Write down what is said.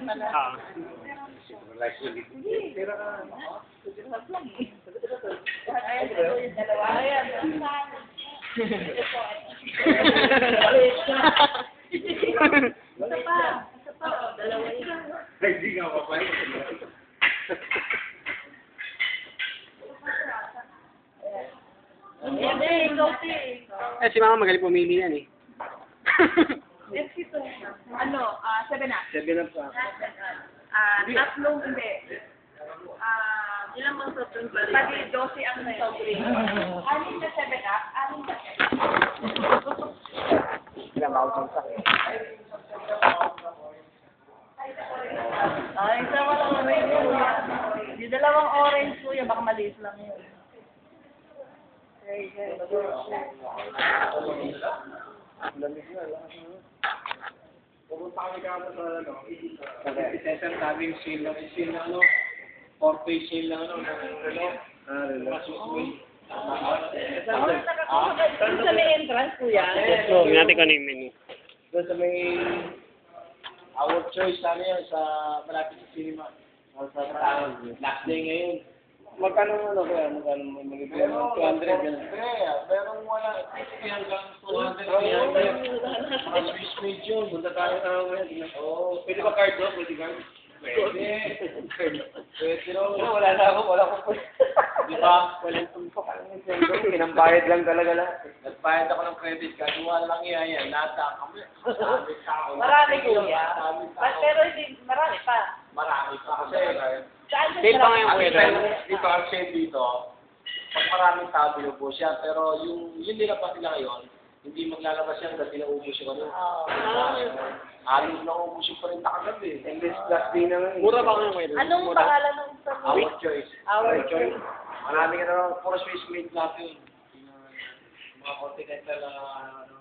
pala. Tira ka. Ayan, yung dalawa. Ayan. Isa pa. Dalawa yun. Hindi nga pa pa. Ayan, ikaw, Eh, si Mama magaling pumili yan eh. Ano, 7 up. 7 up sa. Tatlong hindi. Ilang mga soft drink ba? Pati 12 ang soft drink. Anim na 7 up, anim na 7. Ilang ako sa Ay, sama lang orange kuya. Yung dalawang orange kuya, baka maliit lang yun. Pumunta kami kami sa ano, i-session namin sale ng ano, 4-page sale ng ano, Sa may entrance kuya. Tingnan natin kung ano yung menu. doon sa may our choice ano yan, sa malapit sa cinema. Sa last day ngayon. Magkano ano kaya? Magkano mag-ibig? 200 yan. Merong wala. Hanggang 200. Mga Swiss made yun. Punta tayo ngayon. Oo. Pwede ba card doon? Pwede card? Pwede. Pwede rin. Wala na ako. Wala ko po. Di ba? Walang tumpok. Pinambayad lang talaga lahat. Nagbayad ako ng credit card. Wala lang yan. Lahat kami. Marami kuya. Pero hindi, marami pa. Marami pa. Kasi Sale pa ngayon kuya doon. dito, ang shade dito, pag maraming tao binubo siya, pero yung nila pa nila ngayon, hindi maglalabas yan dahil naubos yung ano. Halos naubos yung 40 kagad eh. Endless plus din naman. Mura ba ngayon kuya doon? Anong pangalan ng isa mo? Our choice. Our choice. Marami ka naman, puro Swiss made natin. Mga continental, ano,